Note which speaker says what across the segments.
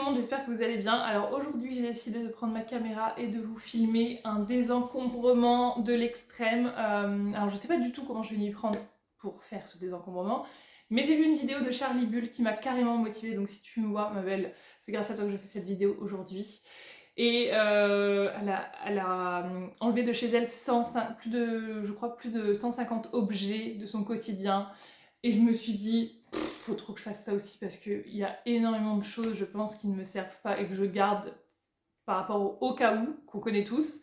Speaker 1: le monde, j'espère que vous allez bien. Alors aujourd'hui j'ai décidé de prendre ma caméra et de vous filmer un désencombrement de l'extrême. Alors je sais pas du tout comment je vais m'y prendre pour faire ce désencombrement, mais j'ai vu une vidéo de Charlie Bull qui m'a carrément motivée, donc si tu me vois ma belle, c'est grâce à toi que je fais cette vidéo aujourd'hui. Et elle a enlevé de chez elle plus de 150 objets de son quotidien. Et je me suis dit, faut trop que je fasse ça aussi parce qu'il y a énormément de choses, je pense, qui ne me servent pas et que je garde par rapport au cas où, qu'on connaît tous.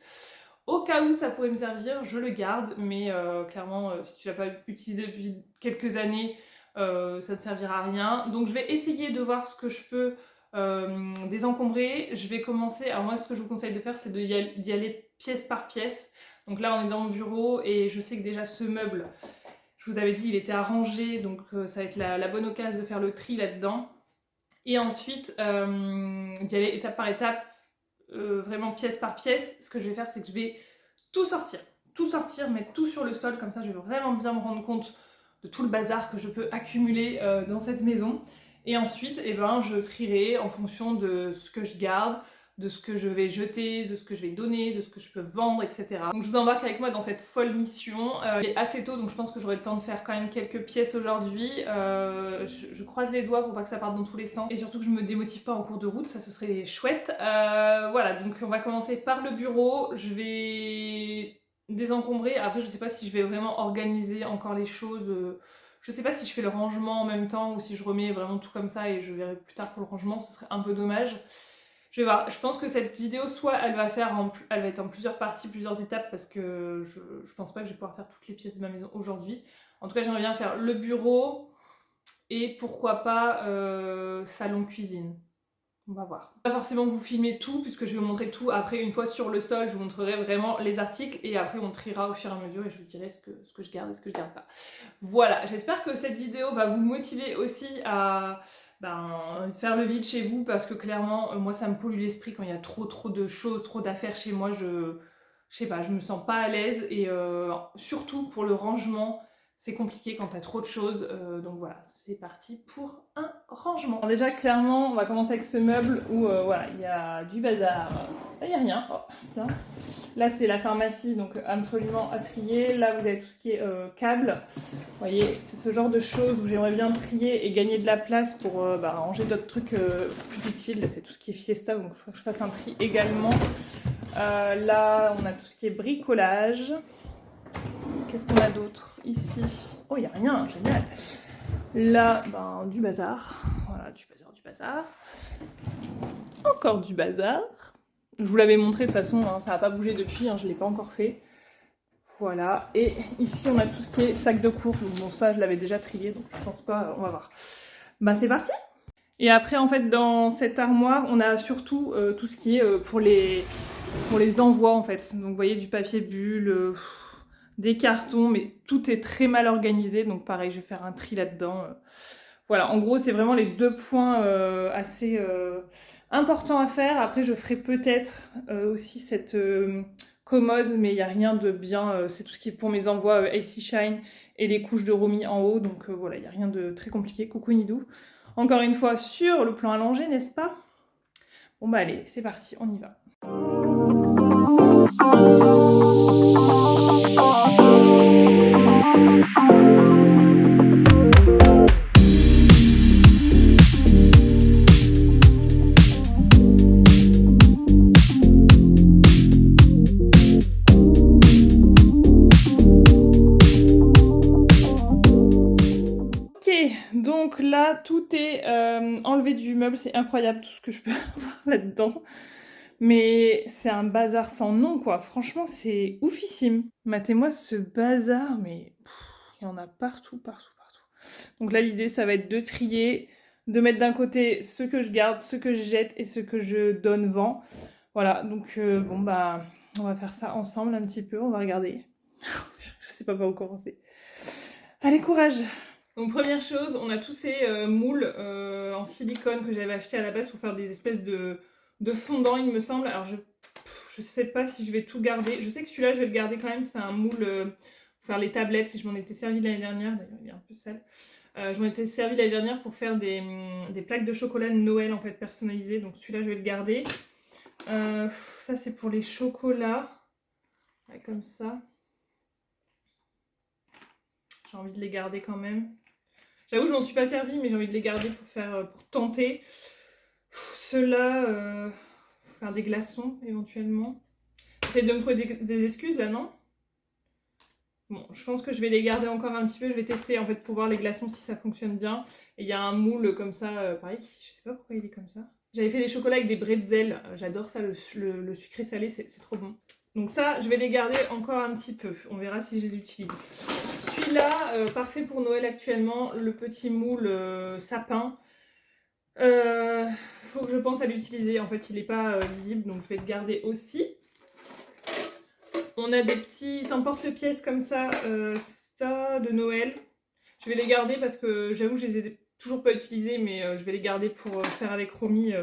Speaker 1: Au cas où ça pourrait me servir, je le garde, mais clairement, si tu l'as pas utilisé depuis quelques années, ça ne servira à rien. Donc je vais essayer de voir ce que je peux désencombrer. Je vais commencer, alors moi ce que je vous conseille de faire, c'est d'y aller pièce par pièce. Donc là on est dans mon bureau et je sais que déjà ce meuble, je vous avais dit, il était arrangé, donc ça va être la bonne occasion de faire le tri là-dedans. Et ensuite, d'y aller étape par étape, vraiment pièce par pièce. Ce que je vais faire, c'est que je vais tout sortir, mettre tout sur le sol, comme ça je vais vraiment bien me rendre compte de tout le bazar que je peux accumuler dans cette maison. Et ensuite, eh ben, je trierai en fonction de ce que je garde, de ce que je vais jeter, de ce que je vais donner, de ce que je peux vendre, etc. Donc je vous embarque avec moi dans cette folle mission. Il est assez tôt, donc je pense que j'aurai le temps de faire quand même quelques pièces aujourd'hui. Je croise les doigts pour pas que ça parte dans tous les sens. Et surtout que je me démotive pas en cours de route, ça ce serait chouette. Voilà, donc on va commencer par le bureau. Je vais désencombrer. Après je sais pas si je vais vraiment organiser encore les choses. Je sais pas si je fais le rangement en même temps ou si je remets vraiment tout comme ça et je verrai plus tard pour le rangement, ce serait un peu dommage. Je vais voir, je pense que cette vidéo, soit elle va être en plusieurs parties, plusieurs étapes, parce que je pense pas que je vais pouvoir faire toutes les pièces de ma maison aujourd'hui. En tout cas, j'aimerais bien faire le bureau et pourquoi pas salon cuisine. On va voir. Pas forcément vous filmer tout, puisque je vais vous montrer tout. Après, une fois sur le sol, je vous montrerai vraiment les articles et après on triera au fur et à mesure et je vous dirai ce que je garde et ce que je garde pas. Voilà, j'espère que cette vidéo va vous motiver aussi à faire le vide chez vous parce que clairement, moi ça me pollue l'esprit quand il y a trop de choses, trop d'affaires chez moi. Je sais pas, je me sens pas à l'aise et surtout pour le rangement, c'est compliqué quand t'as trop de choses. Donc voilà, c'est parti pour un rangement. Alors déjà, clairement, on va commencer avec ce meuble où voilà, il y a du bazar. Là, il n'y a rien. Oh, tiens. Là, c'est la pharmacie, donc absolument à trier. Là, vous avez tout ce qui est câble. Vous voyez, c'est ce genre de choses où j'aimerais bien trier et gagner de la place pour ranger d'autres trucs plus utiles. Là, c'est tout ce qui est fiesta, donc il faut que je fasse un tri également. Là, on a tout ce qui est bricolage. Qu'est-ce qu'on a d'autre ici? Oh, il n'y a rien, génial. Là, du bazar. Voilà, du bazar. Encore du bazar. Je vous l'avais montré de toute façon, hein, ça n'a pas bougé depuis, hein, je ne l'ai pas encore fait. Voilà, et ici on a tout ce qui est sac de course. Donc bon, ça je l'avais déjà trié, donc je pense pas, on va voir. C'est parti. Et après en fait dans cette armoire, on a surtout tout ce qui est pour les envois en fait. Donc vous voyez du papier bulle, des cartons, mais tout est très mal organisé, donc pareil, je vais faire un tri là-dedans. Voilà, en gros, c'est vraiment les deux points assez importants à faire. Après, je ferai peut-être aussi cette commode, mais il n'y a rien de bien. C'est tout ce qui est pour mes envois AC Shine et les couches de Romy en haut. Donc voilà, il n'y a rien de très compliqué. Coucou Nidou. Encore une fois, sur le plan allongé, n'est-ce pas? Bon allez, c'est parti, on y va. Donc là, tout est enlevé du meuble, c'est incroyable tout ce que je peux avoir là-dedans. Mais c'est un bazar sans nom, quoi. Franchement, c'est oufissime. Matez-moi ce bazar, mais il y en a partout. Donc là, l'idée, ça va être de trier, de mettre d'un côté ce que je garde, ce que je jette et ce que je donne vent. Voilà, donc on va faire ça ensemble un petit peu, on va regarder. Je sais pas par où commencer. Allez, courage! Donc première chose, on a tous ces moules en silicone que j'avais acheté à la base pour faire des espèces de fondants, il me semble. Alors je sais pas si je vais tout garder. Je sais que celui-là je vais le garder quand même, c'est un moule pour faire les tablettes. Je m'en étais servi l'année dernière, d'ailleurs il est un peu sale. Je m'en étais servi l'année dernière pour faire des plaques de chocolat de Noël en fait personnalisées. Donc celui-là je vais le garder. Ça c'est pour les chocolats. Ouais, comme ça. J'ai envie de les garder quand même. J'avoue je m'en suis pas servi mais j'ai envie de les garder pour tenter. Ceux-là, faire des glaçons éventuellement. J'essaie de me trouver des excuses là, non? Bon, je pense que je vais les garder encore un petit peu. Je vais tester en fait pour voir les glaçons si ça fonctionne bien. Et il y a un moule comme ça, pareil, je sais pas pourquoi il est comme ça. J'avais fait des chocolats avec des bretzels. J'adore ça, le sucré salé, c'est trop bon. Donc ça, je vais les garder encore un petit peu. On verra si je les utilise. Celui-là, parfait pour Noël actuellement. Le petit moule sapin. Faut que je pense à l'utiliser. En fait, il n'est pas visible, donc je vais le garder aussi. On a des petits emporte-pièces comme ça, ça de Noël. Je vais les garder parce que j'avoue que je les ai toujours pas utilisés, mais je vais les garder pour faire avec Romy.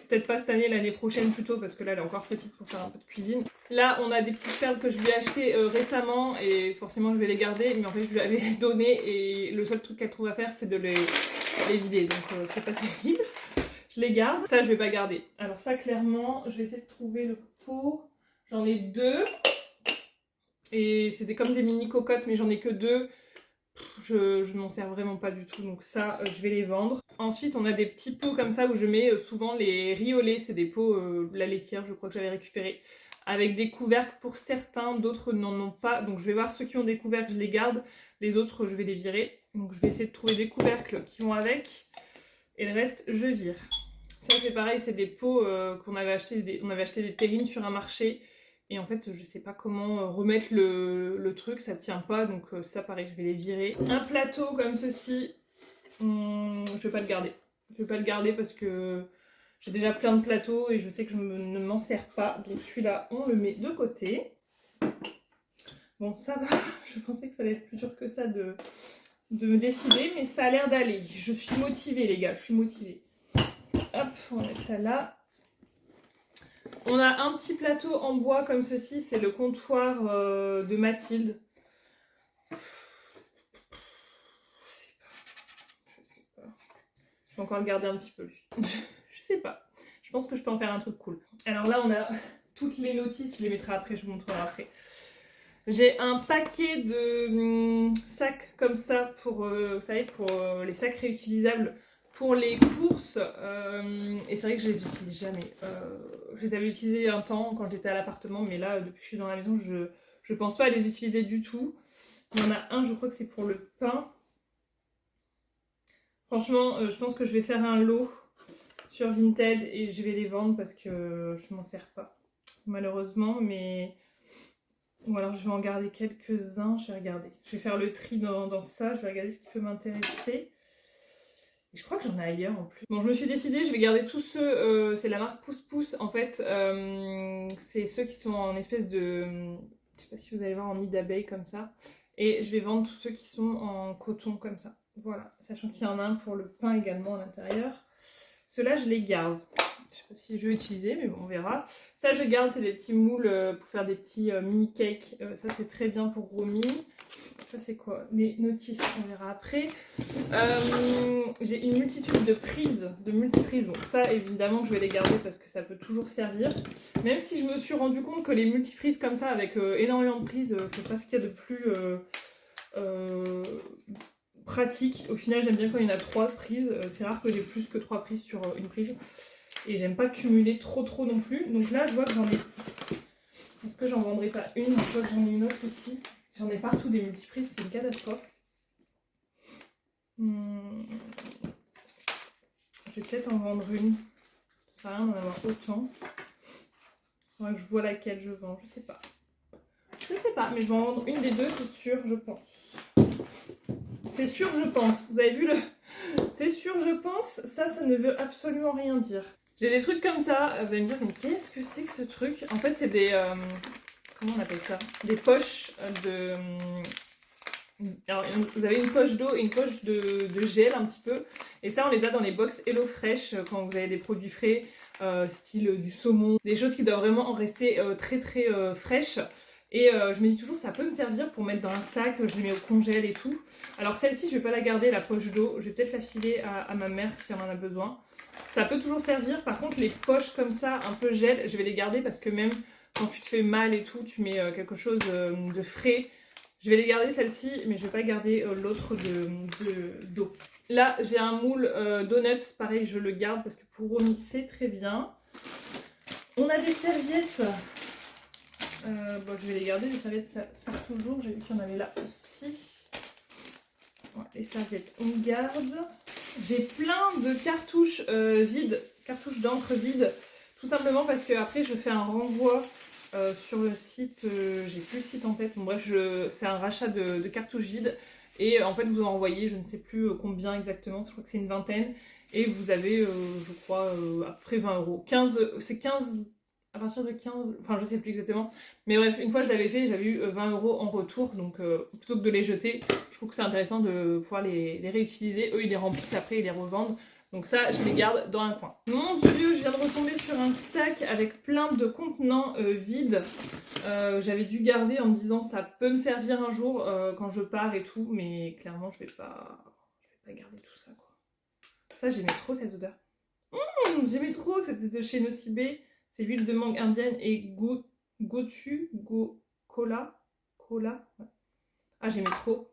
Speaker 1: Peut-être pas cette année, l'année prochaine plutôt, parce que là elle est encore petite pour faire un peu de cuisine. Là on a des petites perles que je lui ai achetées récemment et forcément je vais les garder, mais en fait je lui avais donné et le seul truc qu'elle trouve à faire c'est de les vider, donc c'est pas terrible. Je les garde. Ça je vais pas garder. Alors ça clairement, je vais essayer de trouver le pot. J'en ai 2. Et c'est comme des mini cocottes, mais j'en ai que 2. Je m'en sers vraiment pas du tout, donc ça, je vais les vendre. Ensuite, on a des petits pots comme ça où je mets souvent les riz au lait. C'est des pots, la laitière, je crois que j'avais récupéré. Avec des couvercles pour certains, d'autres n'en ont pas. Donc je vais voir ceux qui ont des couvercles, je les garde. Les autres, je vais les virer. Donc je vais essayer de trouver des couvercles qui vont avec. Et le reste, je vire. Ça, c'est pareil, c'est des pots qu'on avait acheté. On avait acheté des terrines sur un marché. Et en fait, je sais pas comment remettre le truc, ça tient pas. Donc ça, pareil, je vais les virer. Un plateau comme ceci, je vais pas le garder. Je vais pas le garder parce que j'ai déjà plein de plateaux et je sais que je ne m'en sers pas. Donc celui-là, on le met de côté. Bon, ça va. Je pensais que ça allait être plus dur que ça de me décider, mais ça a l'air d'aller. Je suis motivée, les gars, je suis motivée. Hop, on va mettre ça là. On a un petit plateau en bois comme ceci, c'est le comptoir de Mathilde. Je sais pas. Je vais encore le garder un petit peu. Je sais pas. Je pense que je peux en faire un truc cool. Alors là, on a toutes les notices, je les mettrai après, je vous montrerai après. J'ai un paquet de sacs comme ça pour, vous savez, pour les sacs réutilisables. Pour les courses, et c'est vrai que je les utilise jamais. Je les avais utilisés un temps quand j'étais à l'appartement, mais là, depuis que je suis dans la maison, je pense pas à les utiliser du tout. Il y en a un, je crois que c'est pour le pain. Franchement, je pense que je vais faire un lot sur Vinted et je vais les vendre parce que je m'en sers pas, malheureusement, mais... Ou alors je vais en garder quelques-uns, je vais regarder. Je vais faire le tri dans ça, je vais regarder ce qui peut m'intéresser. Je crois que j'en ai ailleurs en plus. Bon, je me suis décidée, je vais garder tous ceux, c'est la marque Pouce Pouce en fait. C'est ceux qui sont en espèce de, je sais pas si vous allez voir, en nid d'abeille comme ça. Et je vais vendre tous ceux qui sont en coton comme ça. Voilà, sachant qu'il y en a un pour le pain également à l'intérieur. Ceux-là, je les garde. Je sais pas si je vais utiliser, mais bon, on verra. Ça, je garde, c'est des petits moules pour faire des petits mini cakes. Ça, c'est très bien pour Romy. Ça, c'est quoi? Les notices, on verra après. J'ai une multitude de prises, de multiprises. Donc ça, évidemment, je vais les garder parce que ça peut toujours servir. Même si je me suis rendu compte que les multiprises comme ça, avec énormément de prises, c'est pas ce qu'il y a de plus pratique. Au final, j'aime bien quand il y en a 3 prises. C'est rare que j'ai plus que 3 prises sur une prise. Et j'aime pas cumuler trop non plus. Donc là, je vois que j'en ai... Est-ce que j'en vendrai pas une? Je vois que j'en ai une autre ici. J'en ai partout des multiprises, c'est une catastrophe. Je vais peut-être en vendre une. Ça sert à rien d'en avoir autant. Faudra que je vois laquelle je vends, je sais pas. Je sais pas, mais je vais en vendre une des deux, c'est sûr, je pense. C'est sûr, je pense. Vous avez vu le... C'est sûr, je pense. Ça ne veut absolument rien dire. J'ai des trucs comme ça. Vous allez me dire, mais qu'est-ce que c'est que ce truc? En fait, c'est des... comment on appelle ça? Des poches de... Alors, vous avez une poche d'eau et une poche de gel un petit peu. Et ça, on les a dans les box HelloFresh quand vous avez des produits frais, style du saumon. Des choses qui doivent vraiment en rester très fraîches. Et je me dis toujours, ça peut me servir pour mettre dans un sac, je les mets au congèle et tout. Alors celle-ci, je vais pas la garder, la poche d'eau. Je vais peut-être la filer à ma mère si elle en a besoin. Ça peut toujours servir. Par contre, les poches comme ça, un peu gel, je vais les garder parce que même quand tu te fais mal et tout, tu mets quelque chose de frais. Je vais les garder celle-ci, mais je vais pas garder l'autre d'eau. Là, j'ai un moule donuts. Pareil, je le garde parce que pour Romy, c'est très bien. On a des serviettes. Bon, je vais les garder, les serviettes ça sert toujours, j'ai vu qu'il y en avait là aussi. Ouais, les serviettes on garde. J'ai plein de cartouches vides, cartouches d'encre vides, tout simplement parce que après je fais un renvoi sur le site, j'ai plus le site en tête, bon, bref, c'est un rachat de cartouches vides. Et en fait vous en envoyez, je ne sais plus combien exactement, je crois que c'est une vingtaine. Et vous avez, je crois, à peu près 20 €. 15, c'est 15... à partir de 15, enfin je sais plus exactement, mais bref, une fois je l'avais fait, j'avais eu 20 € en retour, donc plutôt que de les jeter, je trouve que c'est intéressant de pouvoir les réutiliser. Eux ils les remplissent après, ils les revendent, donc ça je les garde dans un coin. Mon dieu, je viens de retomber sur un sac avec plein de contenants vides. J'avais dû garder en me disant ça peut me servir un jour quand je pars et tout, mais clairement je vais pas garder tout ça quoi. Ça j'aimais trop cette odeur. J'aimais trop, c'était de chez Nocibé. C'est l'huile de mangue indienne et cola. Ouais. Ah, j'aimais trop.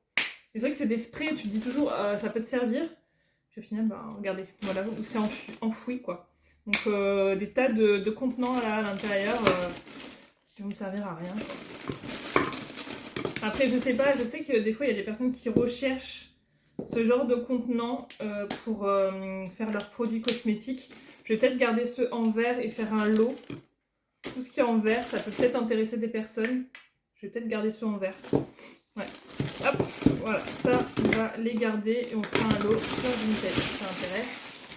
Speaker 1: C'est vrai que c'est des sprays, tu te dis toujours ça peut te servir. Puis au final, bah regardez, voilà, c'est enfoui quoi. Donc des tas de contenants là à l'intérieur qui vont me servir à rien. Après, je sais pas, je sais que des fois il y a des personnes qui recherchent ce genre de contenants pour faire leurs produits cosmétiques. Je vais peut-être garder ceux en verre et faire un lot. Tout ce qui est en verre, ça peut peut-être intéresser des personnes. Je vais peut-être garder ceux en verre. Ouais. Hop, voilà. Ça, on va les garder et on fera un lot sur Vinted si ça intéresse.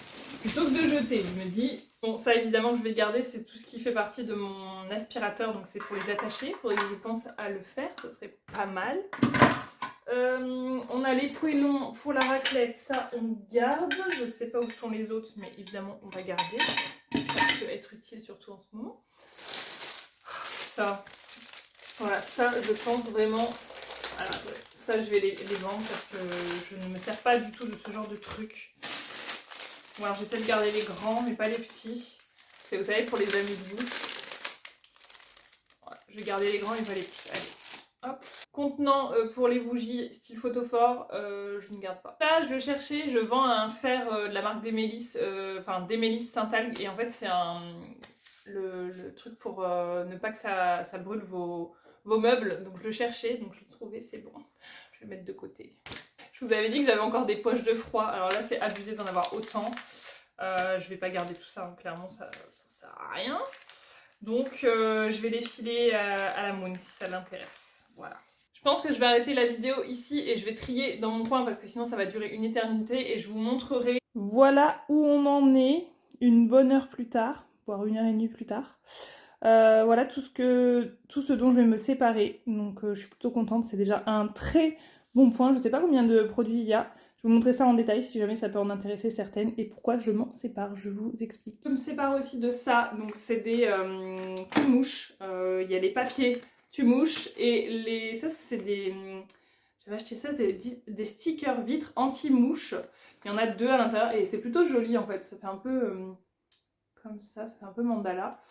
Speaker 1: Plutôt que de jeter, je me dis... Bon, ça évidemment je vais garder, c'est tout ce qui fait partie de mon aspirateur. Donc c'est pour les attacher. Il faudrait que je pense à le faire, ce serait pas mal. On a les poêlons pour la raclette, ça on garde. Je ne sais pas où sont les autres, mais évidemment on va garder. Ça peut être utile surtout en ce moment. Ça, voilà, ça je pense vraiment. Alors, ça je vais les vendre parce que je ne me sers pas du tout de ce genre de truc. Bon, alors je vais peut-être garder les grands, mais pas les petits. C'est, vous savez, pour les amis de bouche. Voilà, je vais garder les grands et pas les petits. Allez, hop. Contenant pour les bougies style photophore, je ne garde pas. Ça, je le cherchais, je vends un fer de la marque Demelis, enfin Demelis Saint-Algue, et en fait c'est le truc pour ne pas que ça brûle vos meubles. Donc je le cherchais, donc je l'ai trouvé, c'est bon. Je vais mettre de côté. Je vous avais dit que j'avais encore des poches de froid, alors là c'est abusé d'en avoir autant. Je vais pas garder tout ça, hein. Clairement ça sert à rien. Donc je vais les filer à la Moon si ça l'intéresse. Voilà. Je pense que je vais arrêter la vidéo ici et je vais trier dans mon coin parce que sinon ça va durer une éternité et je vous montrerai. Voilà où on en est une bonne heure plus tard, voire 1h30 plus tard. Voilà tout ce dont je vais me séparer. Donc je suis plutôt contente, c'est déjà un très bon point. Je ne sais pas combien de produits il y a. Je vais vous montrer ça en détail si jamais ça peut en intéresser certaines et pourquoi je m'en sépare, je vous explique. Je me sépare aussi de ça, donc c'est des mouches. Il y a les papiers mouches et ça c'est des... J'avais acheté ça, des stickers vitres anti-mouches. Il y en a 2 à l'intérieur et c'est plutôt joli en fait. Ça fait un peu comme ça fait un peu mandala.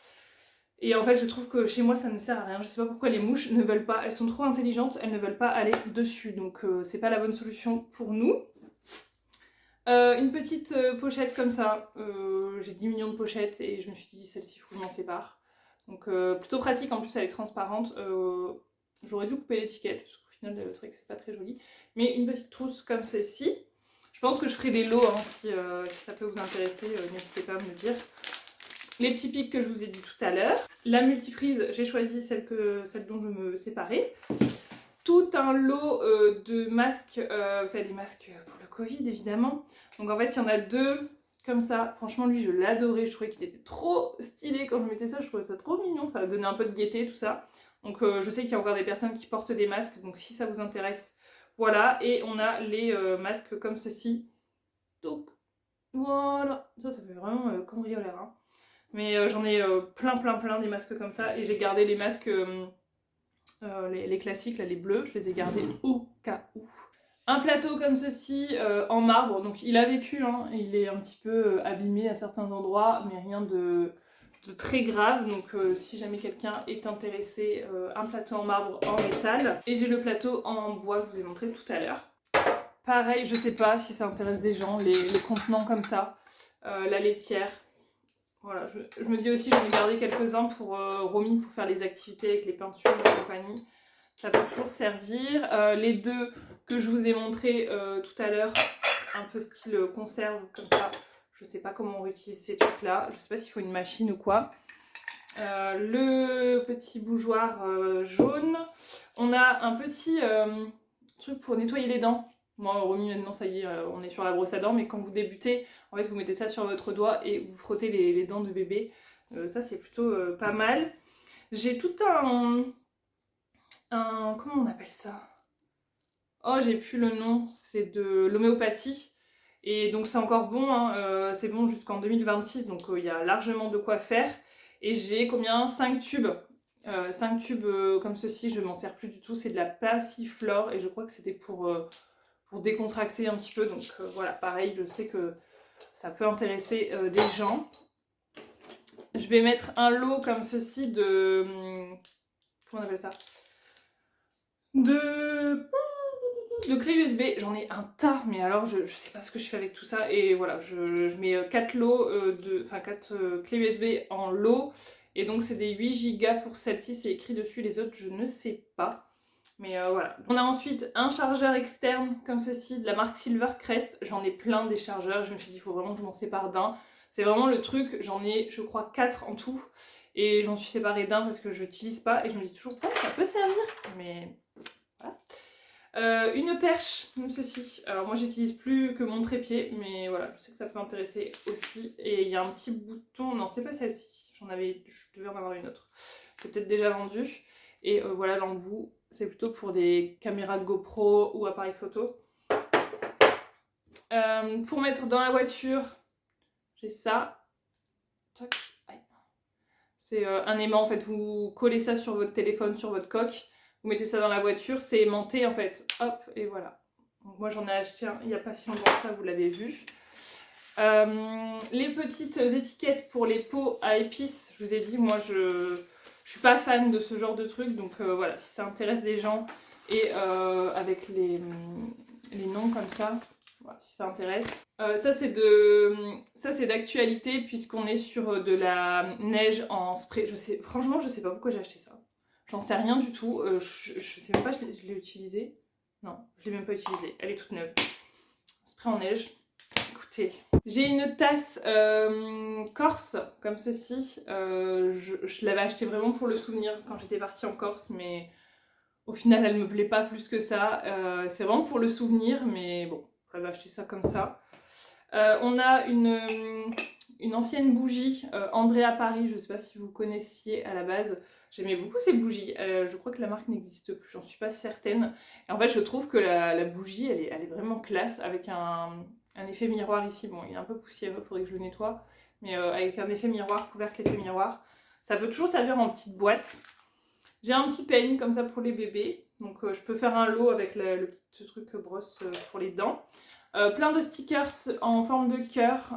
Speaker 1: Et en fait je trouve que chez moi ça ne sert à rien. Je sais pas pourquoi les mouches ne veulent pas, elles sont trop intelligentes, elles ne veulent pas aller dessus. Donc c'est pas la bonne solution pour nous. Une petite pochette comme ça. J'ai 10 millions de pochettes et je me suis dit celle-ci il faut que je m'en sépare. Donc plutôt pratique, en plus elle est transparente. J'aurais dû couper l'étiquette parce qu'au final c'est vrai que c'est pas très joli. Mais une petite trousse comme celle-ci. Je pense que je ferai des lots hein, si ça peut vous intéresser, n'hésitez pas à me le dire. Les petits pics que je vous ai dit tout à l'heure. La multiprise, j'ai choisi celle dont je me séparais. Tout un lot de masques, vous savez les masques pour le Covid évidemment. Donc en fait il y en a 2. Comme ça, franchement lui je l'adorais, je trouvais qu'il était trop stylé quand je mettais ça, je trouvais ça trop mignon, ça donnait un peu de gaieté tout ça. Donc je sais qu'il y a encore des personnes qui portent des masques, donc si ça vous intéresse, voilà. Et on a les masques comme ceci. Donc voilà, ça fait vraiment cambrioleur. Hein. Mais j'en ai plein des masques comme ça et j'ai gardé les masques les classiques, là, les bleus, je les ai gardés au cas où. Un plateau comme ceci en marbre, donc il a vécu, hein, il est un petit peu abîmé à certains endroits, mais rien de très grave, donc si jamais quelqu'un est intéressé, un plateau en marbre en métal. Et j'ai le plateau en bois que je vous ai montré tout à l'heure. Pareil, je sais pas si ça intéresse des gens, les contenants comme ça, la laitière. Voilà, je me dis aussi, j'en ai gardé quelques-uns pour Romy, pour faire les activités avec les peintures et compagnie. Ça peut toujours servir. Les deux que je vous ai montrés tout à l'heure, un peu style conserve comme ça. Je sais pas comment on réutilise ces trucs là. Je sais pas s'il faut une machine ou quoi. Le petit bougeoir jaune. On a un petit truc pour nettoyer les dents. Moi, Romy, maintenant, ça y est, on est sur la brosse à dents. Mais quand vous débutez, en fait, vous mettez ça sur votre doigt et vous frottez les dents de bébé. Ça, c'est plutôt pas mal. J'ai tout comment on appelle ça? Oh, j'ai plus le nom, c'est de l'homéopathie. Et donc c'est encore bon, hein, c'est bon jusqu'en 2026, donc il y a largement de quoi faire. Et j'ai combien? 5 tubes. 5 tubes comme ceci, je m'en sers plus du tout, c'est de la passiflore et je crois que c'était pour décontracter un petit peu. Donc voilà, pareil, je sais que ça peut intéresser des gens. Je vais mettre un lot comme ceci de... comment on appelle ça? De clés USB, j'en ai un tas, mais alors je sais pas ce que je fais avec tout ça. Et voilà, je mets 4 lots, 4 clés USB en lot. Et donc c'est des 8 Go pour celle-ci, c'est écrit dessus, les autres je ne sais pas. Mais voilà. On a ensuite un chargeur externe comme ceci, de la marque Silvercrest. J'en ai plein des chargeurs, je me suis dit il faut vraiment que je m'en sépare d'un. C'est vraiment le truc, j'en ai je crois 4 en tout. Et j'en suis séparée d'un parce que je n'utilise pas et je me dis toujours pas, ça peut servir. Mais voilà. Une perche comme ceci. Alors moi j'utilise plus que mon trépied, mais voilà, je sais que ça peut intéresser aussi. Et il y a un petit bouton, non c'est pas celle-ci, je devais en avoir une autre. C'est peut-être déjà vendu. Et voilà l'embout, c'est plutôt pour des caméras GoPro ou appareils photo. Pour mettre dans la voiture, j'ai ça. C'est un aimant en fait, vous collez ça sur votre téléphone, sur votre coque. Vous mettez ça dans la voiture, c'est aimanté en fait, hop, et voilà. Donc moi j'en ai acheté un il n'y a pas si longtemps que ça, vous l'avez vu. Les petites étiquettes pour les pots à épices, je vous ai dit, moi je suis pas fan de ce genre de truc, donc voilà, si ça intéresse des gens, et avec les noms comme ça, voilà, si ça intéresse. Ça c'est d'actualité, puisqu'on est sur de la neige en spray, franchement je sais pas pourquoi j'ai acheté ça. J'en sais rien du tout, je sais même pas, je l'ai utilisée. Non, je l'ai même pas utilisée, elle est toute neuve. Spray en neige, écoutez. J'ai une tasse Corse, comme ceci. Je l'avais achetée vraiment pour le souvenir quand j'étais partie en Corse, mais au final elle me plaît pas plus que ça. C'est vraiment pour le souvenir, mais bon, j'avais acheté ça comme ça. On a une ancienne bougie, Andrea Paris, je sais pas si vous connaissiez à la base. J'aimais beaucoup ces bougies, je crois que la marque n'existe plus, j'en suis pas certaine. Et en fait je trouve que la bougie elle est vraiment classe, avec un effet miroir ici. Bon il est un peu poussiéreux, faudrait que je le nettoie. Mais avec un effet miroir, couvercle effet miroir. Ça peut toujours servir en petite boîte. J'ai un petit peigne comme ça pour les bébés. Donc je peux faire un lot avec le petit truc brosse pour les dents. Plein de stickers en forme de cœur,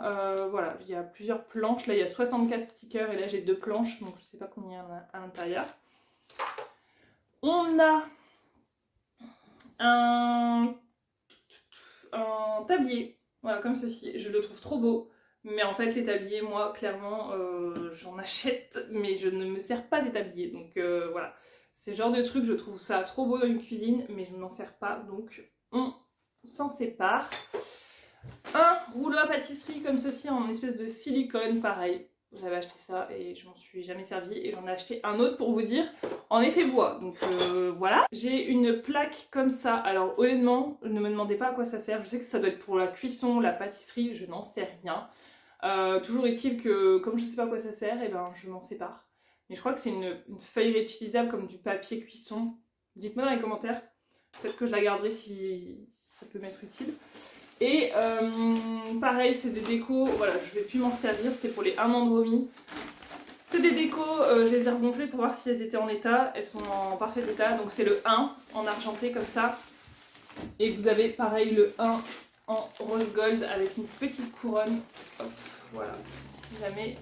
Speaker 1: voilà, il y a plusieurs planches, là il y a 64 stickers et là j'ai 2 planches, donc je sais pas combien il y en a à l'intérieur. On a un tablier, voilà comme ceci, je le trouve trop beau, mais en fait les tabliers, moi clairement j'en achète, mais je ne me sers pas des tabliers, donc voilà. C'est le genre de truc, je trouve ça trop beau dans une cuisine, mais je ne m'en sers pas, donc on s'en sépare. Un rouleau à pâtisserie comme ceci en espèce de silicone, pareil. J'avais acheté ça et je m'en suis jamais servi. Et j'en ai acheté un autre pour vous dire, en effet bois. Donc voilà. J'ai une plaque comme ça. Alors honnêtement, ne me demandez pas à quoi ça sert. Je sais que ça doit être pour la cuisson, la pâtisserie, je n'en sais rien. Toujours est-il que comme je sais pas à quoi ça sert, et ben je m'en sépare. Mais je crois que c'est une feuille réutilisable comme du papier cuisson. Dites-moi dans les commentaires. Peut-être que je la garderai si ça peut m'être utile. Et pareil, c'est des décos, voilà, je vais plus m'en servir, c'était pour les 1 an de Romy. C'est des décos, je les ai regonflées pour voir si elles étaient en état. Elles sont en parfait état, donc c'est le 1 en argenté comme ça. Et vous avez pareil le 1 en rose gold avec une petite couronne. Hop, voilà, si jamais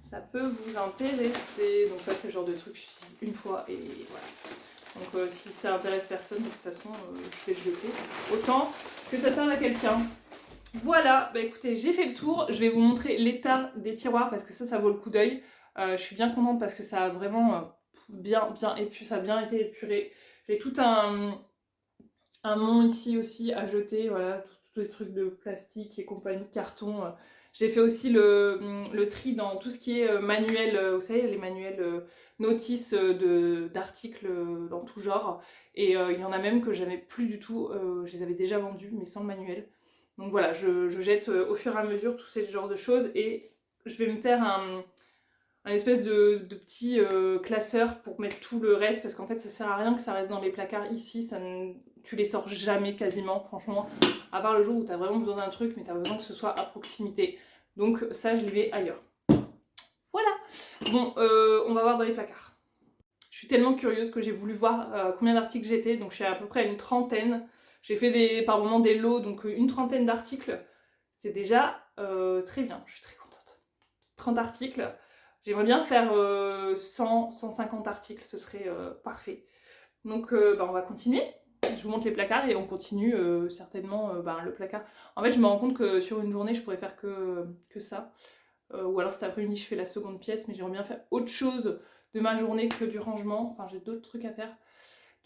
Speaker 1: ça peut vous intéresser. Donc ça c'est le genre de truc que j'utilise une fois et voilà. Donc si ça intéresse personne, de toute façon je vais le jeter. Autant que ça serve à quelqu'un. Voilà, bah écoutez, j'ai fait le tour. Je vais vous montrer l'état des tiroirs parce que ça vaut le coup d'œil. Je suis bien contente parce que ça a vraiment ça a bien été épuré. J'ai tout un mont ici aussi à jeter, voilà, tous les trucs de plastique et compagnie, carton. J'ai fait aussi le tri dans tout ce qui est manuel, vous savez, les manuels notices d'articles dans tout genre. Et il y en a même que j'avais plus du tout, je les avais déjà vendus, mais sans le manuel. Donc voilà, je jette au fur et à mesure tous ces genres de choses et je vais me faire un espèce de petit classeur pour mettre tout le reste parce qu'en fait ça sert à rien que ça reste dans les placards ici, tu les sors jamais quasiment franchement, à part le jour où tu as vraiment besoin d'un truc mais tu as besoin que ce soit à proximité. Donc ça je les mets ailleurs. Voilà. Bon, on va voir dans les placards. Je suis tellement curieuse que j'ai voulu voir combien d'articles j'étais, donc je suis à peu près à une trentaine. J'ai fait par moments des lots, donc une trentaine d'articles. C'est déjà très bien, je suis très contente. 30 articles. J'aimerais bien faire 100, 150 articles, ce serait parfait. Donc on va continuer. Je vous montre les placards et on continue certainement le placard. En fait, je me rends compte que sur une journée, je pourrais faire que ça. Ou alors cet après-midi, je fais la seconde pièce, mais j'aimerais bien faire autre chose de ma journée que du rangement. Enfin, j'ai d'autres trucs à faire.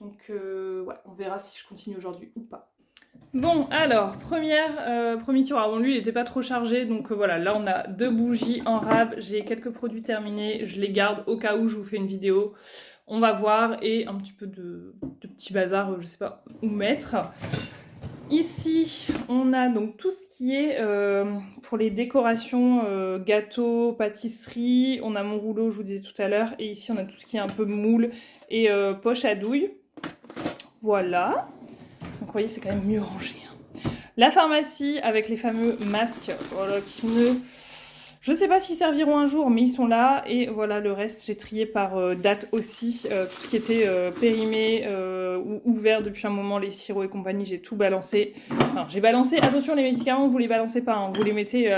Speaker 1: Donc, ouais, on verra si je continue aujourd'hui ou pas. Bon, alors, premier tiroir. Bon, lui, il n'était pas trop chargé, donc voilà. Là, on a 2 bougies en rab. J'ai quelques produits terminés. Je les garde au cas où je vous fais une vidéo. On va voir. Et un petit peu de petit bazar, je sais pas où mettre. Ici, on a donc tout ce qui est pour les décorations, gâteaux, pâtisserie. On a mon rouleau, je vous disais tout à l'heure. Et ici, on a tout ce qui est un peu moule et poche à douille. Voilà. Donc, vous voyez, c'est quand même mieux rangé. Hein. La pharmacie avec les fameux masques voilà, qui ne... Je ne sais pas s'ils serviront un jour, mais ils sont là. Et voilà, le reste, j'ai trié par date aussi. Tout ce qui était périmé ou ouvert depuis un moment, les sirops et compagnie, j'ai tout balancé. Enfin, j'ai balancé. Attention, les médicaments, vous les balancez pas. Hein. Vous les mettez,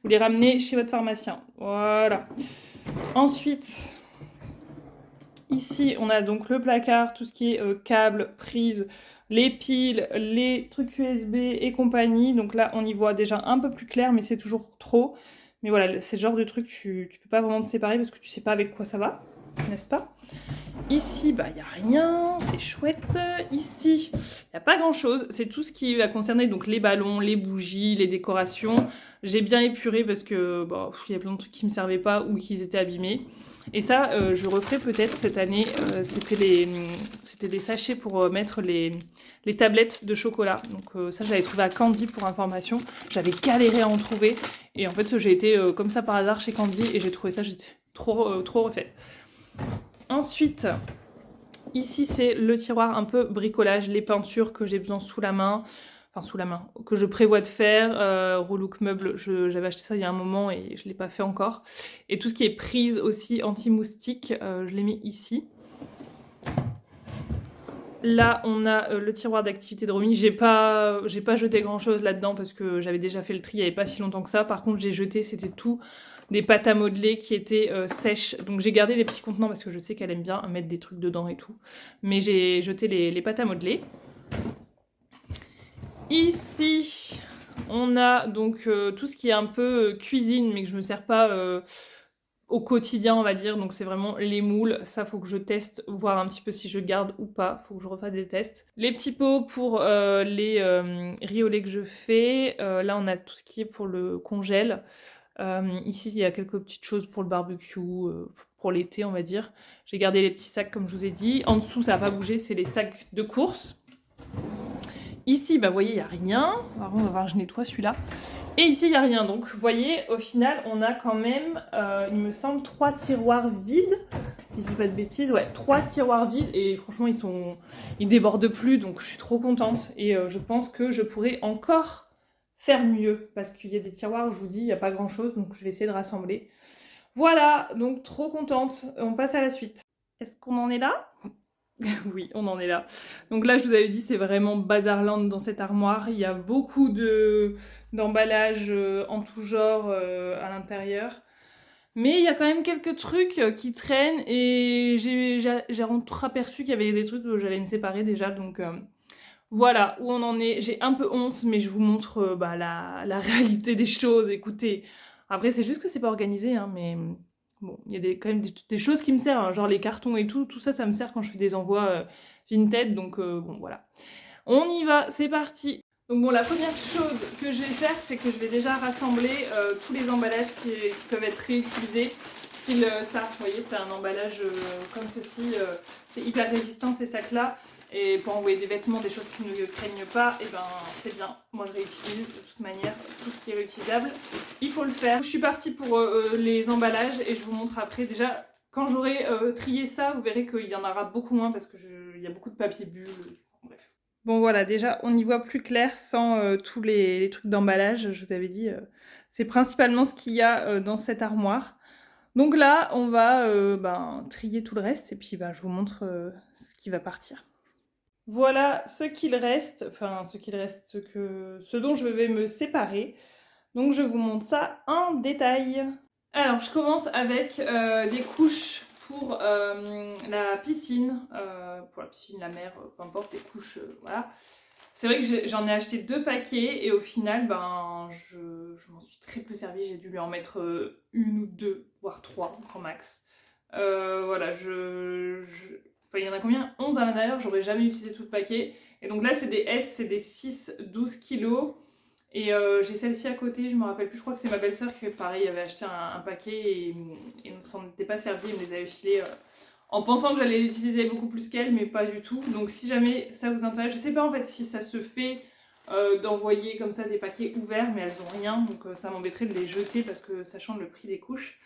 Speaker 1: vous les ramenez chez votre pharmacien. Voilà. Ensuite, ici, on a donc le placard, tout ce qui est câbles, prises, les piles, les trucs USB et compagnie. Donc là, on y voit déjà un peu plus clair, mais c'est toujours trop. Mais voilà, c'est le genre de truc, tu peux pas vraiment te séparer parce que tu sais pas avec quoi ça va, n'est-ce pas? Ici, bah, y a rien, c'est chouette. Ici, y a pas grand-chose. C'est tout ce qui va concerner donc les ballons, les bougies, les décorations. J'ai bien épuré parce que bah, y a plein de trucs qui me servaient pas ou qui étaient abîmés. Et ça, je referai peut-être cette année. C'était des sachets pour mettre les tablettes de chocolat. Donc ça, j'avais trouvé à Candy pour information. J'avais galéré à en trouver. Et en fait, j'ai été comme ça par hasard chez Candy et j'ai trouvé ça, j'étais trop refaite. Ensuite, ici, c'est le tiroir un peu bricolage. Les peintures que j'ai besoin sous la main. Enfin, sous la main, que je prévois de faire, relook meuble, j'avais acheté ça il y a un moment et je ne l'ai pas fait encore. Et tout ce qui est prise aussi anti-moustique, je l'ai mis ici. Là, on a le tiroir d'activité de Romy. J'ai pas jeté grand chose là-dedans parce que j'avais déjà fait le tri il n'y avait pas si longtemps que ça. Par contre, j'ai jeté, c'était tout des pâtes à modeler qui étaient sèches. Donc j'ai gardé les petits contenants parce que je sais qu'elle aime bien mettre des trucs dedans et tout. Mais j'ai jeté les pâtes à modeler. Ici, on a donc tout ce qui est un peu cuisine, mais que je ne me sers pas au quotidien, on va dire. Donc c'est vraiment les moules. Ça, faut que je teste, voir un petit peu si je garde ou pas. Faut que je refasse des tests. Les petits pots pour les riz au lait que je fais. Là, on a tout ce qui est pour le congèle. Ici, il y a quelques petites choses pour le barbecue, pour l'été, on va dire. J'ai gardé les petits sacs, comme je vous ai dit. En dessous, ça n'a pas bougé, c'est les sacs de course. Ici, bah, vous voyez, il n'y a rien. Alors, on va voir, je nettoie celui-là. Et ici, il n'y a rien. Donc, vous voyez, au final, on a quand même, il me semble, 3 tiroirs vides. Si je dis pas de bêtises, ouais, 3 tiroirs vides. Et franchement, ils débordent plus. Donc, je suis trop contente. Et je pense que je pourrais encore faire mieux. Parce qu'il y a des tiroirs, je vous dis, il n'y a pas grand-chose. Donc, je vais essayer de rassembler. Voilà, donc trop contente. On passe à la suite. Est-ce qu'on en est là? Oui, on en est là. Donc là, je vous avais dit, c'est vraiment bazarland dans cette armoire. Il y a beaucoup d'emballages en tout genre à l'intérieur. Mais il y a quand même quelques trucs qui traînent et j'ai aperçu qu'il y avait des trucs où j'allais me séparer déjà. Donc voilà où on en est. J'ai un peu honte, mais je vous montre la réalité des choses. Écoutez, après, c'est juste que c'est pas organisé, hein, mais bon, il y a quand même des choses qui me servent, hein, genre les cartons et tout ça, ça me sert quand je fais des envois Vinted, donc bon, voilà. On y va, c'est parti. Donc bon, la première chose que je vais faire, c'est que je vais déjà rassembler tous les emballages qui peuvent être réutilisés. Style ça, vous voyez, c'est un emballage comme ceci, c'est hyper résistant ces sacs-là. Et pour envoyer des vêtements, des choses qui ne craignent pas, et ben c'est bien. Moi je réutilise de toute manière tout ce qui est réutilisable. Il faut le faire. Je suis partie pour les emballages et je vous montre après. Déjà, quand j'aurai trié ça, vous verrez qu'il y en aura beaucoup moins parce qu'il y a beaucoup de papier bulle. Bref. Bon voilà, déjà on y voit plus clair sans tous les trucs d'emballage. Je vous avais dit, c'est principalement ce qu'il y a dans cette armoire. Donc là, on va trier tout le reste et puis je vous montre ce qui va partir. Voilà ce qu'il reste, ce dont je vais me séparer. Donc je vous montre ça en détail. Alors je commence avec des couches pour la piscine, la mer, peu importe, les couches, voilà. C'est vrai que j'en ai acheté 2 paquets et au final, je m'en suis très peu servie. J'ai dû lui en mettre une ou deux, voire 3 grand max. Voilà, enfin, il y en a combien? 11 à l'intérieur, j'aurais jamais utilisé tout le paquet. Et donc là, c'est des S, c'est des 6-12 kilos. Et j'ai celle-ci à côté, je me rappelle plus, je crois que c'est ma belle-sœur qui, pareil, avait acheté un paquet et ne s'en était pas servi, elle me les avait filés en pensant que j'allais l'utiliser beaucoup plus qu'elle, mais pas du tout. Donc si jamais ça vous intéresse, je sais pas en fait si ça se fait d'envoyer comme ça des paquets ouverts, mais elles ont rien, donc ça m'embêterait de les jeter parce que sachant le prix des couches.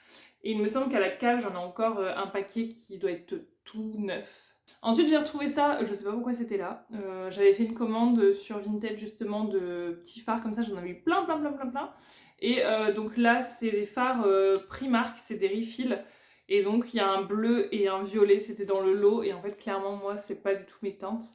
Speaker 1: Et il me semble qu'à la cave, j'en ai encore un paquet qui doit être tout neuf. Ensuite, j'ai retrouvé ça, je sais pas pourquoi c'était là. J'avais fait une commande sur Vinted justement de petits phares comme ça, j'en avais eu plein. Et donc là, c'est des phares Primark, c'est des refills. Et donc il y a un bleu et un violet, c'était dans le lot. Et en fait, clairement, moi, c'est pas du tout mes teintes.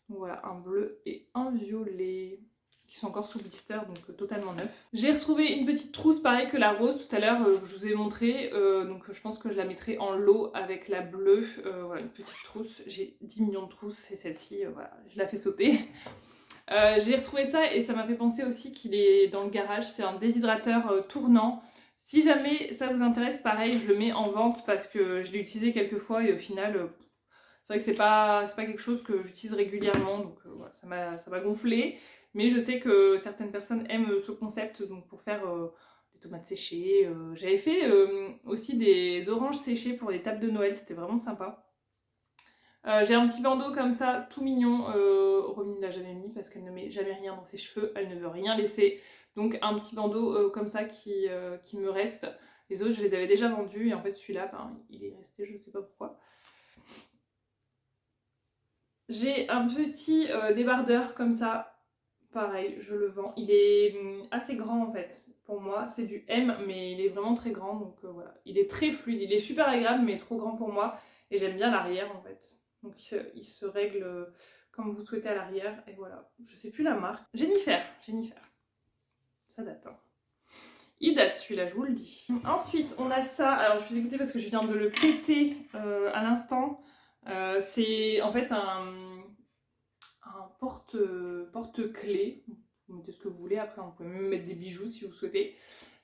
Speaker 1: Donc voilà, un bleu et un violet qui sont encore sous blister, donc totalement neuf. J'ai retrouvé une petite trousse pareil que la rose tout à l'heure, je vous ai montré, donc je pense que je la mettrai en lot avec la bleue, voilà une petite trousse, j'ai 10 millions de trousses et celle-ci, voilà, je la fais sauter. J'ai retrouvé ça et ça m'a fait penser aussi qu'il est dans le garage, c'est un déshydrateur tournant. Si jamais ça vous intéresse, pareil, je le mets en vente parce que je l'ai utilisé quelques fois et au final, c'est vrai que c'est pas quelque chose que j'utilise régulièrement, donc voilà, ça m'a gonflé. Mais je sais que certaines personnes aiment ce concept, donc pour faire des tomates séchées. J'avais fait aussi des oranges séchées pour les tables de Noël, c'était vraiment sympa. J'ai un petit bandeau comme ça, tout mignon. Romy ne l'a jamais mis parce qu'elle ne met jamais rien dans ses cheveux, elle ne veut rien laisser. Donc un petit bandeau comme ça qui me reste. Les autres, je les avais déjà vendus et en fait celui-là, il est resté, je ne sais pas pourquoi. J'ai un petit débardeur comme ça, pareil, je le vends. Il est assez grand en fait, pour moi, c'est du M, mais il est vraiment très grand, donc voilà. Il est très fluide, il est super agréable, mais trop grand pour moi, et j'aime bien l'arrière en fait. Donc il se règle comme vous souhaitez à l'arrière, et voilà. Je sais plus la marque. Jennifer. Ça date, hein. Il date celui-là, je vous le dis. Ensuite, on a ça, alors je suis dégoûtée parce que je viens de le péter à l'instant. C'est en fait un porte-clés. Vous mettez ce que vous voulez, après vous pouvez même mettre des bijoux si vous souhaitez.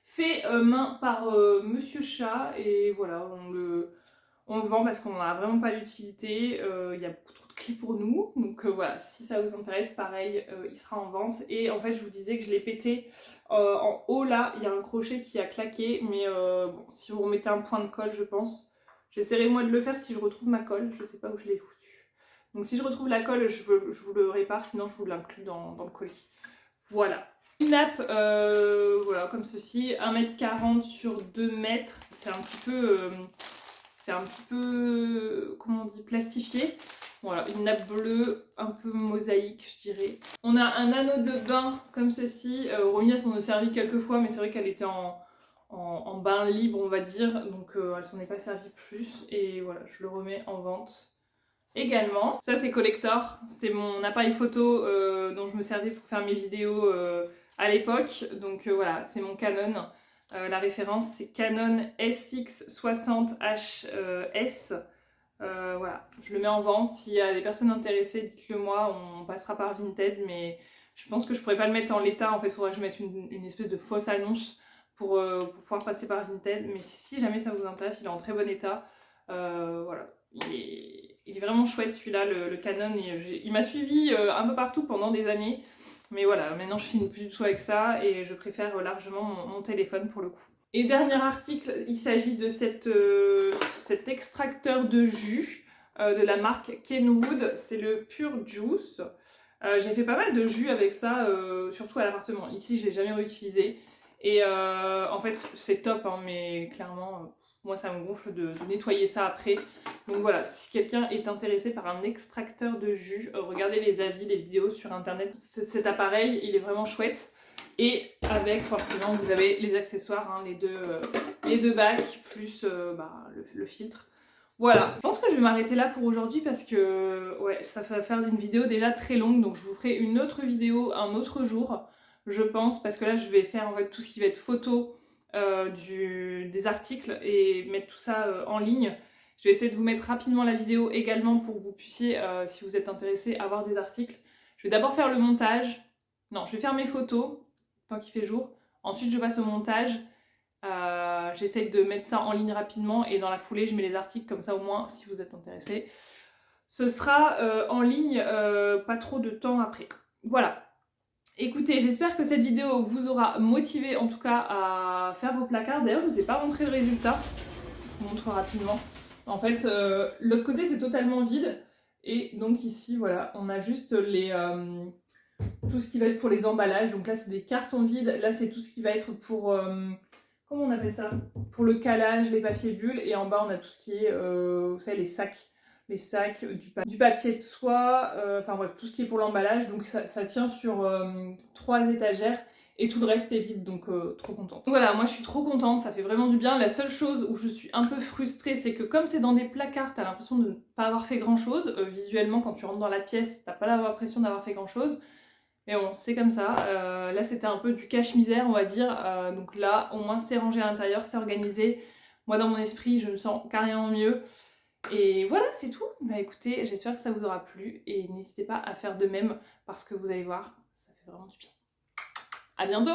Speaker 1: Fait main par Monsieur Chat, et voilà, on le vend parce qu'on n'a vraiment pas d'utilité. Il y a beaucoup trop de clés pour nous, donc voilà, si ça vous intéresse, pareil, il sera en vente. Et en fait, je vous disais que je l'ai pété en haut là, il y a un crochet qui a claqué, mais bon, si vous remettez un point de colle, je pense. J'essaierai moi de le faire si je retrouve ma colle, je sais pas où je l'ai foutu. Donc si je retrouve la colle, je vous le répare, sinon je vous l'inclus dans le colis. Voilà. Une nappe, voilà, comme ceci, 1m40 sur 2 mètres. C'est un petit peu, comment on dit, plastifié. Voilà, une nappe bleue, un peu mosaïque, je dirais. On a un anneau de bain comme ceci. Romy s'en a servi quelques fois, mais c'est vrai qu'elle était en en bain libre, on va dire, donc elle s'en est pas servie plus, et voilà, je le remets en vente également. Ça c'est collector, c'est mon appareil photo dont je me servais pour faire mes vidéos à l'époque, donc voilà, c'est mon Canon. La référence c'est Canon SX60HS. Voilà, je le mets en vente. S'il y a des personnes intéressées, dites-le moi, on passera par Vinted, mais je pense que je pourrais pas le mettre en l'état. En fait, il faudrait que je mette une espèce de fausse annonce pour pouvoir passer par Vinted. Mais si jamais ça vous intéresse, il est en très bon état. Voilà, il est vraiment chouette celui-là, le Canon. Il m'a suivi un peu partout pendant des années. Mais voilà, maintenant je filme plus du tout avec ça et je préfère largement mon téléphone pour le coup. Et dernier article, il s'agit de cet extracteur de jus de la marque Kenwood, c'est le Pure Juice. J'ai fait pas mal de jus avec ça, surtout à l'appartement. Ici, je l'ai jamais réutilisé. Et en fait, c'est top, hein, mais clairement, moi, ça me gonfle de nettoyer ça après. Donc voilà, si quelqu'un est intéressé par un extracteur de jus, regardez les avis, les vidéos sur internet. Cet appareil, il est vraiment chouette. Et avec, forcément, vous avez les accessoires, hein, les deux bacs, plus le filtre. Voilà, je pense que je vais m'arrêter là pour aujourd'hui parce que ouais, ça va faire une vidéo déjà très longue, donc je vous ferai une autre vidéo un autre jour, je pense, parce que là je vais faire en fait tout ce qui va être photo des articles et mettre tout ça en ligne. Je vais essayer de vous mettre rapidement la vidéo également pour que vous puissiez, si vous êtes intéressé, avoir des articles. Je vais d'abord faire le montage. Non, je vais faire mes photos, tant qu'il fait jour. Ensuite, je passe au montage. J'essaye de mettre ça en ligne rapidement et dans la foulée, je mets les articles comme ça au moins, si vous êtes intéressé. Ce sera en ligne pas trop de temps après. Voilà. Écoutez, j'espère que cette vidéo vous aura motivé en tout cas à faire vos placards. D'ailleurs, je ne vous ai pas montré le résultat. Je vous montre rapidement. En fait, l'autre côté, c'est totalement vide. Et donc ici, voilà, on a juste tout ce qui va être pour les emballages. Donc là, c'est des cartons vides. Là, c'est tout ce qui va être pour... comment on appelle ça? Pour le calage, les papiers bulles. Et en bas, on a tout ce qui est, vous savez, les sacs. Les sacs, du papier de soie, enfin bref, tout ce qui est pour l'emballage. Donc ça tient sur 3 étagères. Et tout le reste est vide, donc trop contente. Donc voilà, moi je suis trop contente, ça fait vraiment du bien. La seule chose où je suis un peu frustrée, c'est que comme c'est dans des placards, t'as l'impression de ne pas avoir fait grand chose. Visuellement, quand tu rentres dans la pièce, t'as pas l'impression d'avoir fait grand chose. Mais bon, c'est comme ça. Là, c'était un peu du cache-misère, on va dire. Donc là, au moins, c'est rangé à l'intérieur, c'est organisé. Moi, dans mon esprit, je me sens carrément mieux. Et voilà, c'est tout. Bah écoutez, j'espère que ça vous aura plu. Et n'hésitez pas à faire de même, parce que vous allez voir, ça fait vraiment du bien. À bientôt!